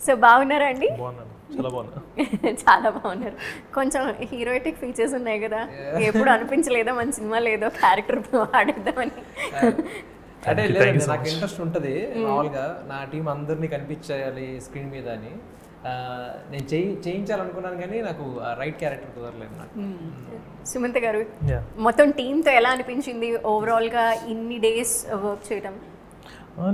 So బాగున్నారా అండి? బాగున్నాను, చాలా బాగున్నా. చాలా బాగున్నారు. కొంచెం హీరోయిటిక్ ఫీచర్స్ ఉన్నాయి కదా, ఎప్పుడు అనిపించలేదా మన సినిమాలో ఏదో క్యారెక్టర్ ఆడేద్దామని? అంటే లేదండి, నాకు ఇంట్రెస్ట్ ఉంటుంది మామూలుగా నా టీం అందరినీ కనిపించేయాలి స్క్రీన్ మీద అని. నేను చేయించాలనుకున్నాను కానీ నాకు రైట్ క్యారెక్టర్ కుదరలేదు నాకు. సుమంత్ గారు, మొత్తం టీంతో ఎలా అనిపించింది ఓవరాల్గా ఇన్ని డేస్ వర్క్ చేయడం?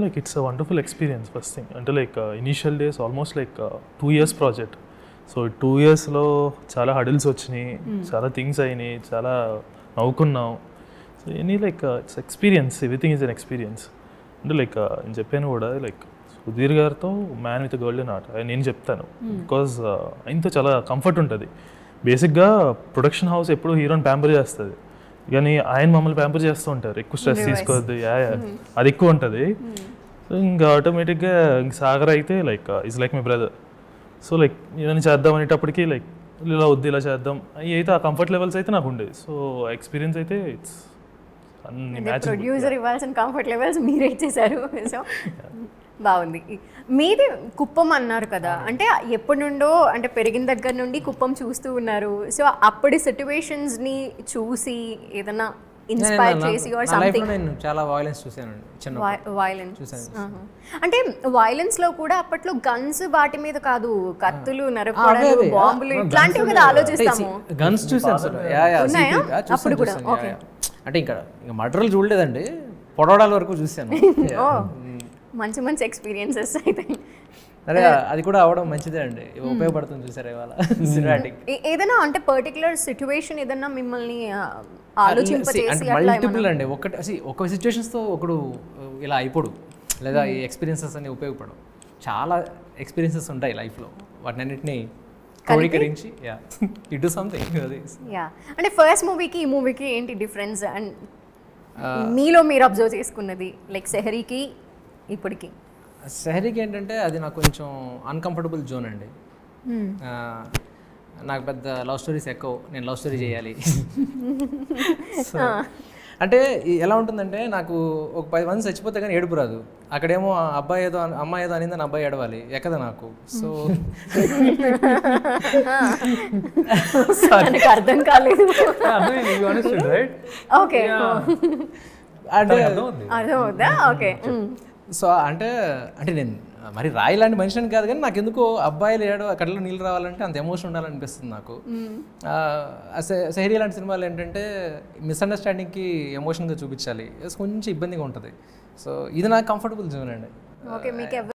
Like it's a wonderful experience. First thing అంటే like initial days almost like 2 years project. So 2 yearsలో చాలా హడిల్స్ వచ్చినాయి, చాలా థింగ్స్ అయినాయి, చాలా నవ్వుకున్నాం. So any like it's experience, everything is an experience. అంటే లైక్ నేను చెప్పాను కూడా, లైక్ సుధీర్ గారితో మ్యాన్ విత్ గోల్డెన్ ఆర్ట్ నేను చెప్తాను. బికాజ్ ఆయనతో చాలా కంఫర్ట్ ఉంటుంది. బేసిక్గా ప్రొడక్షన్ హౌస్ ఎప్పుడు హీరోని ప్యాంపర్ చేస్తుంది, కానీ ఆయన మమ్మల్ని ప్యాంపర్ చేస్తూ ఉంటారు. ఎక్కువ స్ట్రెస్ తీసుకోవద్దు, అది ఎక్కువ ఉంటుంది. సో ఇంకా ఆటోమేటిక్గా ఇంక సాగర్ అయితే like is like my brother. So like ఏదైనా చేద్దాం అనేటప్పటికీ లైక్ ఇలా వద్దు ఇలా చేద్దాం అవి అయితే ఆ కంఫర్ట్ లెవెల్స్ అయితే నాకు ఉండేది. సో ఎక్స్పీరియన్స్ అయితే ఇట్స్ అన్ని మ్యాచ్. ప్రొడ్యూసర్ ఇవ్వాల్సిన కంఫర్ట్ లెవెల్స్ మీరే ఇచ్చేసారు. సో బాగుంది. మీది కుప్పం అన్నారు కదా, అంటే ఎప్పటి నుండో అంటే పెరిగిన దగ్గర నుండి కుప్పం చూస్తూ ఉన్నారు. సో అప్పటి సిచ్యువేషన్స్ని చూసి ఏదైనా ఇన్స్పైర్ చేసి ఆర్ సంథింగ్? నేను చాలా వైలెన్స్ చూసానండి, చిన్న వైలెన్స్ చూసాను. అంటే వైలెన్స్ లో కూడా అప్పట్లో గన్స్ వాటి మీద కాదు, కత్తులు, నరకోడాలు, బాంబులు ఇట్లాంటివి కదా ఆలోచిస్తాము. గన్స్ చూసాను అప్పుడు కూడా. అంటే ఇంకా మర్డర్లు చూడలేదండి, పొడవడాల వరకు చూసాను. మంచి మంచి ఎక్స్పీరియన్సెస్ అయితే. అదే అది కూడా అవడం మంచిదే అండి, ఉపయోగపడుతుంది. చూసారా ఇవాళ సినిమాటిక్ ఏదైనా అంటే పర్టికులర్ సిచ్యువేషన్ ఏదన్నా మిమ్మల్ని ఆలోచింపచేసి మల్టిపుల్ అండి. ఒక సిచ్యువేషన్స్తో ఒకడు ఇలా అయిపోడు, లేదా ఈ ఎక్స్పీరియన్సెస్ అన్ని ఉపయోగపడవు. చాలా ఎక్స్పీరియన్సెస్ ఉంటాయి లైఫ్లో, వాటిని అన్నింటినీ క్రోడీకరించి ఇట్ డూ సంథింగ్. అంటే ఫస్ట్ మూవీకి ఈ మూవీకి ఏంటి డిఫరెన్స్ అండ్ మీలో మీరు అబ్జర్వ్ చేసుకున్నది, లైక్ సెహరీకి ఇప్పటికి? సెహరీకి ఏంటంటే అది నాకు కొంచెం అన్కంఫర్టబుల్ జోన్ అండి. నాకు పెద్ద లవ్ స్టోరీస్ ఎక్కువ, నేను లవ్ స్టోరీ చేయాలి. సో అంటే ఎలా ఉంటుందంటే, నాకు ఒక 10 మంది చచ్చిపోతే కానీ ఏడుపు రాదు. అక్కడేమో అబ్బాయి ఏదో అమ్మాయి ఏదో అనిందని అబ్బాయి ఏడవాలి, ఎక్కదా నాకు. సో అర్థం కాలేదు. అర్థమవుతా? ఓకే. సో అంటే నేను మరి రాయిలాంటి మనిషిని కాదు, కానీ నాకు ఎందుకో అబ్బాయిలు కళ్ళలో నీళ్ళు రావాలంటే అంత ఎమోషన్ ఉండాలనిపిస్తుంది నాకు. సెహరీ లాంటి సినిమాలు ఏంటంటే మిస్అండర్స్టాండింగ్కి ఎమోషన్గా చూపించాలి, కొంచెం ఇబ్బందిగా ఉంటుంది. సో ఇది నాకు కంఫర్టబుల్ జోన్ అండి. ఓకే. మీకు